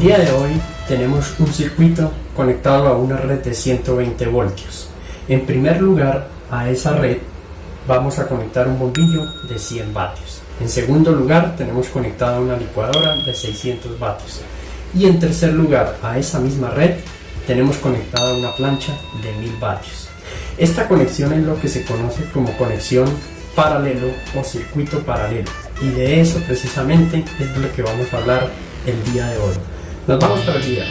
día de hoy tenemos un circuito conectado a una red de 120 voltios. En primer lugar, a esa red vamos a conectar un bombillo de 100 vatios. En segundo lugar, tenemos conectada una licuadora de 600 vatios. Y en tercer lugar, a esa misma red tenemos conectada una plancha de 1000 vatios. Esta conexión es lo que se conoce como conexión paralelo o circuito paralelo. Y de eso precisamente es de lo que vamos a hablar el día de hoy. Nos vamos para el video.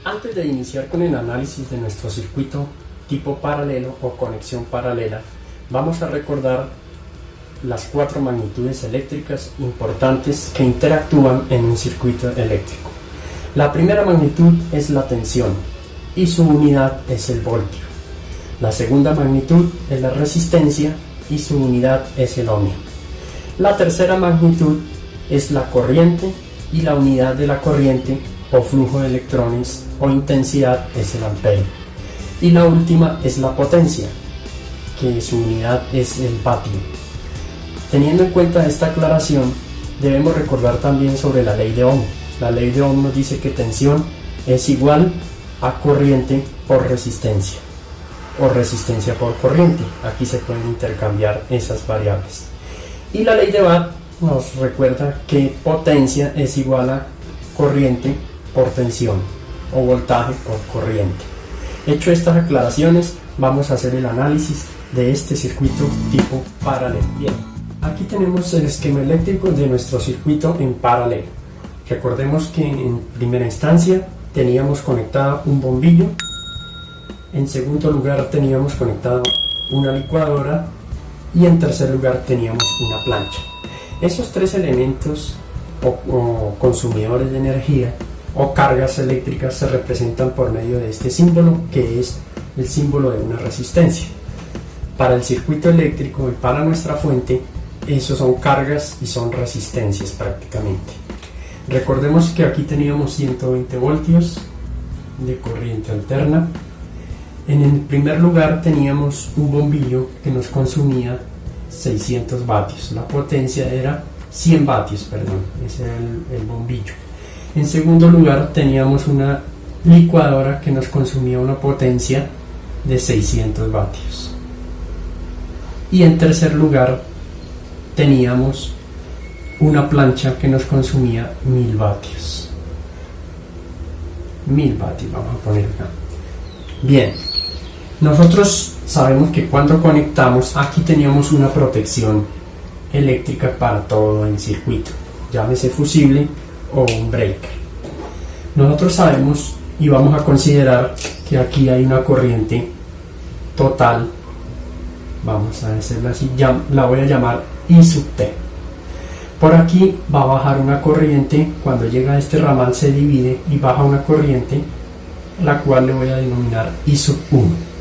Antes de iniciar con el análisis de nuestro circuito tipo paralelo o conexión paralela, vamos a recordar las 4 magnitudes eléctricas importantes que interactúan en un circuito eléctrico. La primera magnitud es la tensión y su unidad es el voltio. La segunda magnitud es la resistencia y su unidad es el ohmio. La tercera magnitud es la corriente y la unidad de la corriente o flujo de electrones o intensidad es el amperio. Y la última es la potencia, que su unidad es el vatio. Teniendo en cuenta esta aclaración, debemos recordar también sobre la ley de Ohm. La ley de Ohm nos dice que tensión es igual a corriente por resistencia o resistencia por corriente. Aquí se pueden intercambiar esas variables. Y la ley de Watt nos recuerda que potencia es igual a corriente por tensión o voltaje por corriente. Hecho estas aclaraciones, vamos a hacer el análisis de este circuito tipo paralelo. Bien, aquí tenemos el esquema eléctrico de nuestro circuito en paralelo. Recordemos que en primera instancia teníamos conectado un bombillo, en segundo lugar teníamos conectado una licuadora y en tercer lugar teníamos una plancha. Esos 3 elementos o consumidores de energía o cargas eléctricas se representan por medio de este símbolo, que es el símbolo de una resistencia. Para el circuito eléctrico y para nuestra fuente, esos son cargas y son resistencias prácticamente. Recordemos que aquí teníamos 120 voltios de corriente alterna. En el primer lugar teníamos un bombillo que nos consumía 600 vatios. La potencia era 100 vatios, perdón, ese era el bombillo. En segundo lugar teníamos una licuadora que nos consumía una potencia de 600 vatios. Y en tercer lugar teníamos una plancha que nos consumía 1000 vatios. 1000 vatios vamos a poner acá. Bien, nosotros sabemos que cuando conectamos, aquí teníamos una protección eléctrica para todo el circuito, llámese fusible o un breaker. Nosotros sabemos y vamos a considerar que aquí hay una corriente total, vamos a decirla así, la voy a llamar I sub T. Por aquí va a bajar una corriente, cuando llega a este ramal se divide y baja una corriente, la cual le voy a denominar I sub 1.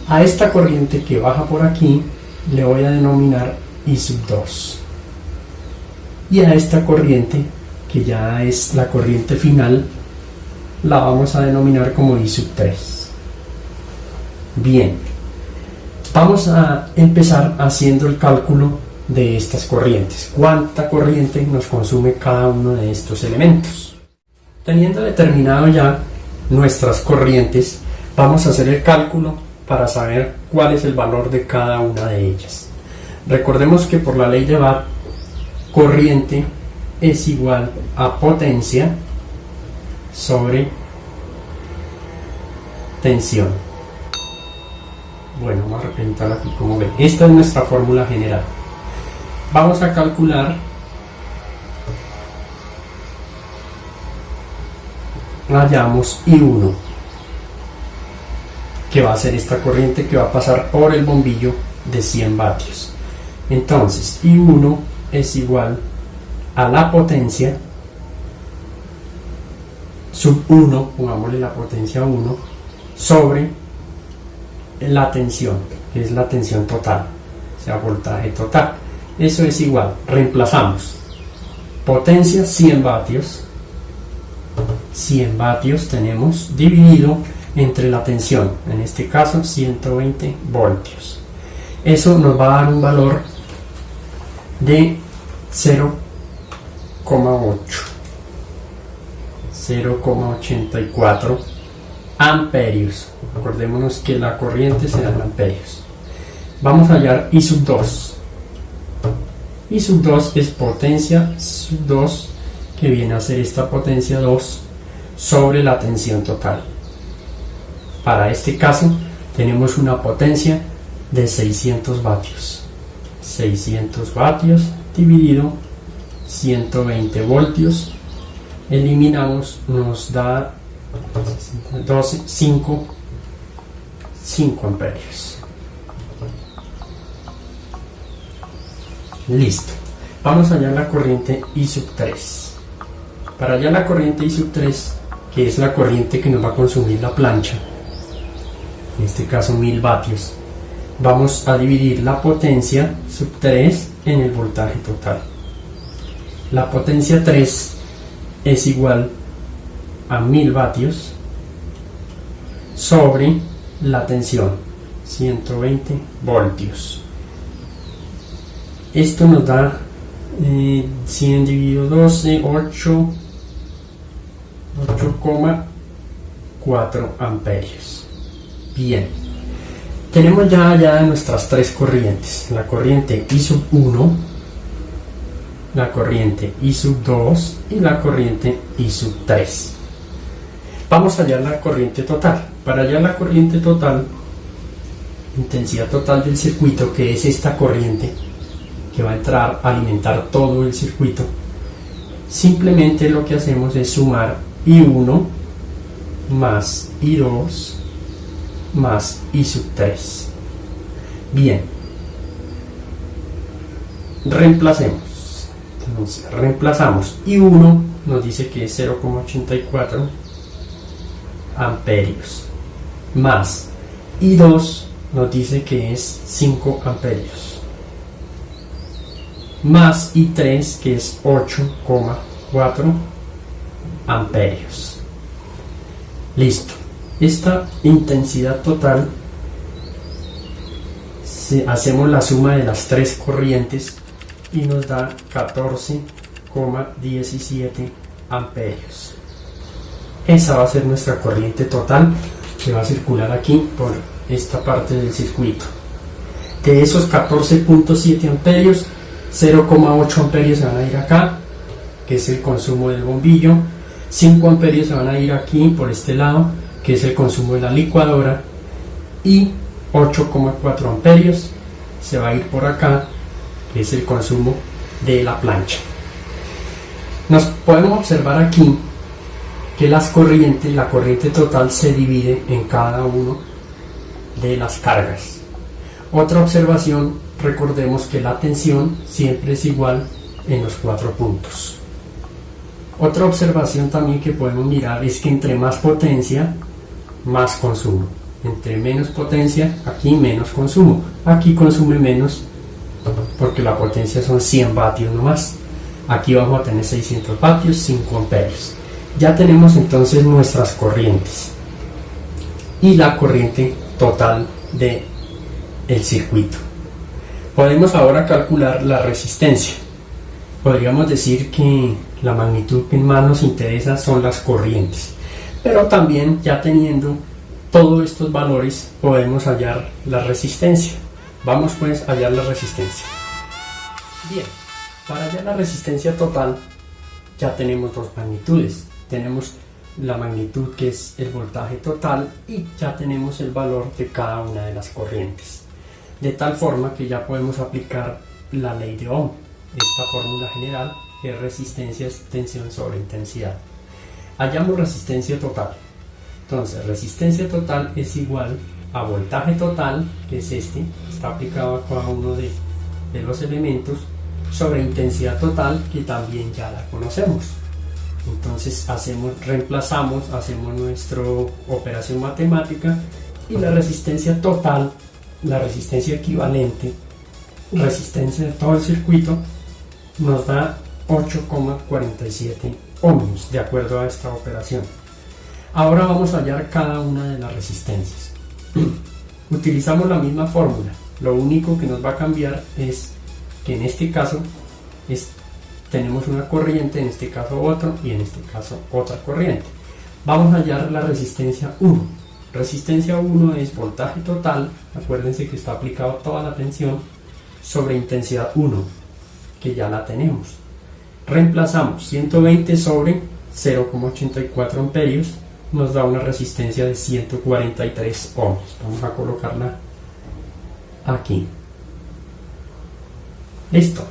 A esta corriente que baja por aquí le voy a denominar I sub 2. Y a esta corriente, que ya es la corriente final, la vamos a denominar como I sub 3. Bien, vamos a empezar haciendo el cálculo de estas corrientes. ¿Cuánta corriente nos consume cada uno de estos elementos? Teniendo determinado ya nuestras corrientes, vamos a hacer el cálculo para saber cuál es el valor de cada una de ellas. Recordemos que por la ley de Watt, corriente es igual a potencia sobre tensión. Bueno, vamos a representarla aquí como ven. Esta es nuestra fórmula general. Vamos a calcular hallamos I1, que va a ser esta corriente que va a pasar por el bombillo de 100 vatios. Entonces I1 es igual a la potencia sub 1, pongámosle la potencia 1, sobre la tensión, que es la tensión total, o sea, voltaje total. Eso es igual, reemplazamos potencia 100 vatios, 100 vatios tenemos dividido entre la tensión, en este caso 120 voltios. Eso nos va a dar un valor de 0,8. 0,84 amperios. Acordémonos que la corriente se da en amperios. Vamos a hallar I sub 2. I sub 2 es potencia sub 2, que viene a ser esta potencia 2 sobre la tensión total. Para este caso tenemos una potencia de 600 vatios. 600 vatios dividido 120 voltios. Eliminamos, nos da 5 amperios. Listo. Vamos a hallar la corriente I sub 3. Para hallar la corriente I sub 3, que es la corriente que nos va a consumir la plancha, en este caso 1000 vatios, vamos a dividir la potencia sub 3 en el voltaje total. La potencia 3 es igual a 1000 vatios sobre la tensión 120 voltios. Esto nos da 100 dividido 12, 8,4 amperios. Bien, tenemos ya nuestras tres corrientes: la corriente I sub 1, la corriente I sub 2 y la corriente I sub 3. Vamos a hallar la corriente total. Para hallar la corriente total, intensidad total del circuito, que es esta corriente que va a entrar a alimentar todo el circuito, simplemente lo que hacemos es sumar I1 más I2 más I sub 3. Bien, reemplacemos. Entonces, reemplazamos. I1 nos dice que es 0,84 amperios, más I2 nos dice que es 5 amperios, más I3, que es 8,4 amperios. Listo. Esta intensidad total, hacemos la suma de las tres corrientes y nos da 14,17 amperios. Esa va a ser nuestra corriente total, que va a circular aquí por esta parte del circuito. De esos 14,7 amperios, 0,8 amperios se van a ir acá, que es el consumo del bombillo. 5 amperios se van a ir aquí por este lado, que es el consumo de la licuadora, y 8,4 amperios se va a ir por acá, que es el consumo de la plancha. Nos podemos observar aquí que la corriente total se divide en cada uno de las cargas. Otra observación: recordemos que la tensión siempre es igual en los 4 puntos. Otra observación también que podemos mirar es que entre más potencia, más consumo. Entre menos potencia, aquí menos consumo. Aquí consume menos porque la potencia son 100 vatios nomás. Aquí vamos a tener 600 vatios, 5 amperios. Ya tenemos entonces nuestras corrientes y la corriente total del circuito. Podemos ahora calcular la resistencia. Podríamos decir que la magnitud que más nos interesa son las corrientes, pero también, ya teniendo todos estos valores, podemos hallar la resistencia. Vamos pues a hallar la resistencia. Bien, para hallar la resistencia total ya tenemos dos magnitudes. Tenemos la magnitud, que es el voltaje total, y ya tenemos el valor de cada una de las corrientes, de tal forma que ya podemos aplicar la ley de Ohm. Esta fórmula general es resistencia es tensión sobre intensidad. Hallamos resistencia total. Entonces, resistencia total es igual a voltaje total, que es está aplicado a cada uno de los elementos, sobre intensidad total, que también ya la conocemos. Entonces reemplazamos, hacemos nuestra operación matemática, y la resistencia total, la resistencia equivalente, resistencia de todo el circuito, nos da 8,47 ohmios, de acuerdo a esta operación. Ahora vamos a hallar cada una de las resistencias. Utilizamos la misma fórmula, lo único que nos va a cambiar es que en este caso es tenemos una corriente, en este caso otro y en este caso otra corriente. Vamos a hallar la resistencia 1. Resistencia 1 es voltaje total, acuérdense que está aplicado toda la tensión, sobre intensidad 1, que ya la tenemos. Reemplazamos 120 sobre 0,84 amperios, nos da una resistencia de 143 ohms. Vamos a colocarla aquí. Listo.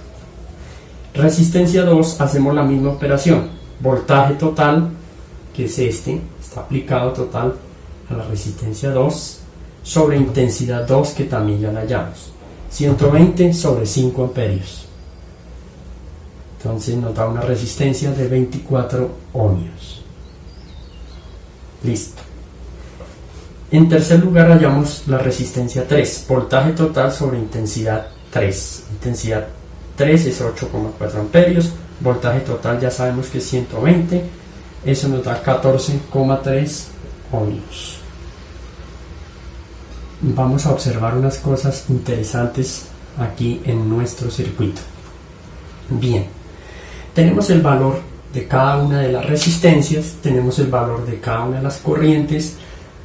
Resistencia 2, hacemos la misma operación. Voltaje total, que es este, está aplicado total a la resistencia 2, sobre intensidad 2, que también ya la hallamos. 120 sobre 5 amperios. Entonces nos da una resistencia de 24 ohmios. Listo. En tercer lugar hallamos la resistencia 3, voltaje total sobre intensidad 3. Intensidad 3 es 8,4 amperios, voltaje total ya sabemos que es 120, eso nos da 14,3 ohmios. Vamos a observar unas cosas interesantes aquí en nuestro circuito. Bien, tenemos el valor de cada una de las resistencias, tenemos el valor de cada una de las corrientes,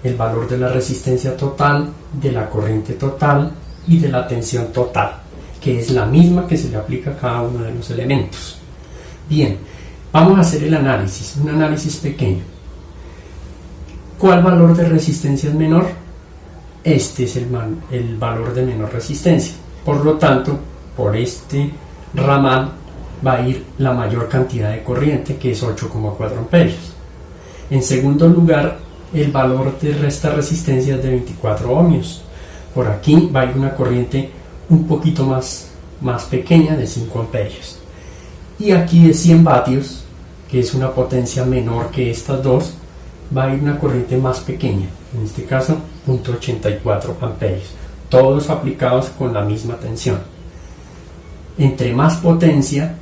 el valor de la resistencia total, de la corriente total y de la tensión total, que es la misma que se le aplica a cada uno de los elementos. Bien, vamos a hacer el análisis, un análisis pequeño. ¿Cuál valor de resistencia es menor? Este es el valor de menor resistencia. Por lo tanto, por este ramal va a ir la mayor cantidad de corriente, que es 8,4 amperios. En segundo lugar, el valor de esta resistencia es de 24 ohmios. Por aquí va a ir una corriente un poquito más pequeña, de 5 amperios. Y aquí de 100 vatios, que es una potencia menor que estas dos, va a ir una corriente más pequeña, en este caso 0,84 amperios, todos aplicados con la misma tensión. Entre más potencia,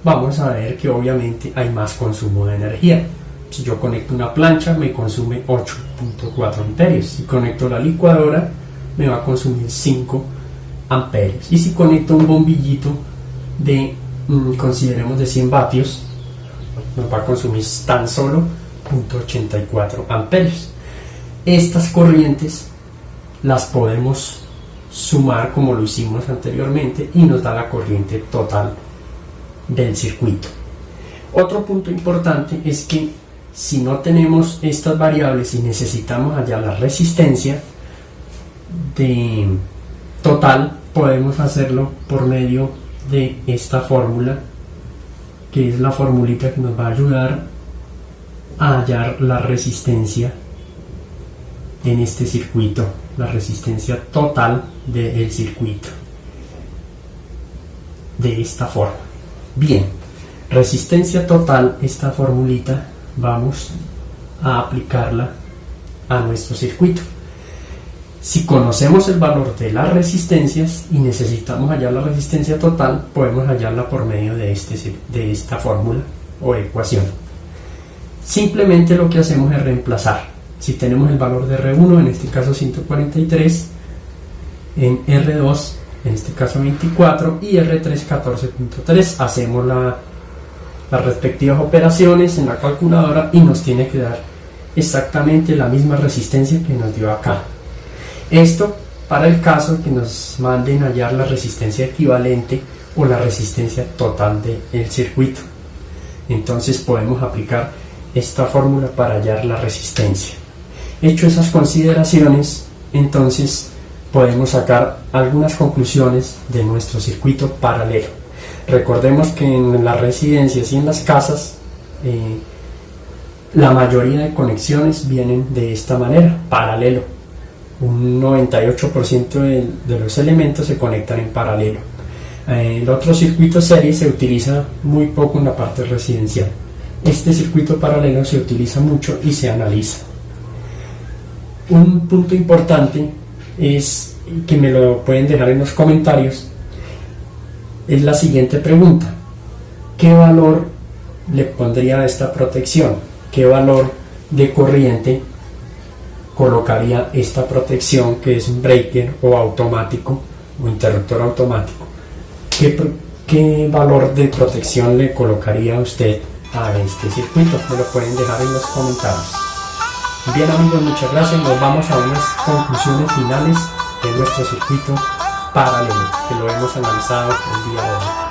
vamos a ver que obviamente hay más consumo de energía. Si yo conecto una plancha, me consume 8,4 amperios. Si conecto la licuadora, me va a consumir 5 amperios. Y si conecto un bombillito de, consideremos de 100 vatios, nos va a consumir tan solo 0,84 amperios. Estas corrientes las podemos sumar como lo hicimos anteriormente y nos da la corriente total del circuito. Otro punto importante es que si no tenemos estas variables y necesitamos hallar la resistencia total, podemos hacerlo por medio de esta fórmula, que es la formulita que nos va a ayudar a hallar la resistencia en este circuito, la resistencia total del circuito, de esta forma. Bien, resistencia total, esta formulita vamos a aplicarla a nuestro circuito. Si conocemos el valor de las resistencias y necesitamos hallar la resistencia total, podemos hallarla por medio de esta fórmula o ecuación. Simplemente lo que hacemos es reemplazar. Si tenemos el valor de R1, en este caso 143, en R2, en este caso 24, y R3 14,3, hacemos las respectivas operaciones en la calculadora y nos tiene que dar exactamente la misma resistencia que nos dio acá. Esto para el caso que nos manden a hallar la resistencia equivalente o la resistencia total del circuito. Entonces podemos aplicar esta fórmula para hallar la resistencia. Hecho esas consideraciones, entonces podemos sacar algunas conclusiones de nuestro circuito paralelo. Recordemos que en las residencias y en las casas la mayoría de conexiones vienen de esta manera, paralelo. Un 98% de los elementos se conectan en paralelo. El otro circuito serie se utiliza muy poco en la parte residencial. Este circuito paralelo se utiliza mucho y se analiza. Un punto importante es, que me lo pueden dejar en los comentarios, es la siguiente pregunta: ¿qué valor le pondría a esta protección? ¿Qué valor de corriente colocaría esta protección, que es un breaker o automático o interruptor automático? ¿Qué valor de protección le colocaría usted a este circuito? Me lo pueden dejar en los comentarios. Bien amigos, muchas gracias. Nos vamos a unas conclusiones finales de nuestro circuito paralelo que lo hemos analizado el día de hoy.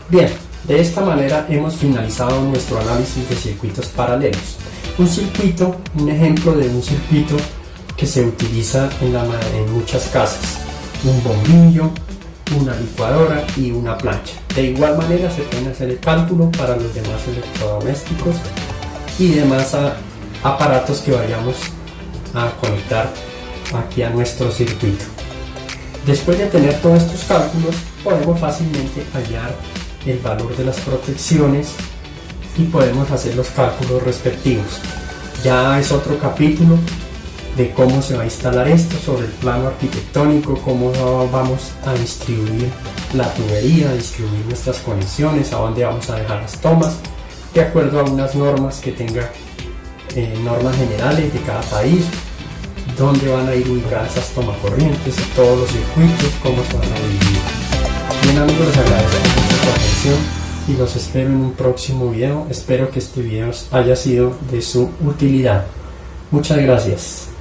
Bien, de esta manera hemos finalizado nuestro análisis de circuitos paralelos. Un circuito, un ejemplo de un circuito que se utiliza en muchas casas. Un bombillo, una licuadora y una plancha. De igual manera se puede hacer el cálculo para los demás electrodomésticos y demás aparatos que vayamos a conectar aquí a nuestro circuito. Después de tener todos estos cálculos, podemos fácilmente hallar el valor de las protecciones y podemos hacer los cálculos respectivos. Ya es otro capítulo de cómo se va a instalar esto sobre el plano arquitectónico, cómo vamos a distribuir la tubería, distribuir nuestras conexiones, a dónde vamos a dejar las tomas, de acuerdo a unas normas que tenga, normas generales de cada país, dónde van a ir ubicadas esas tomacorrientes, todos los circuitos, cómo se van a dividir. Bien amigos, les agradezco mucho su atención y los espero en un próximo video. Espero que este video haya sido de su utilidad. Muchas gracias.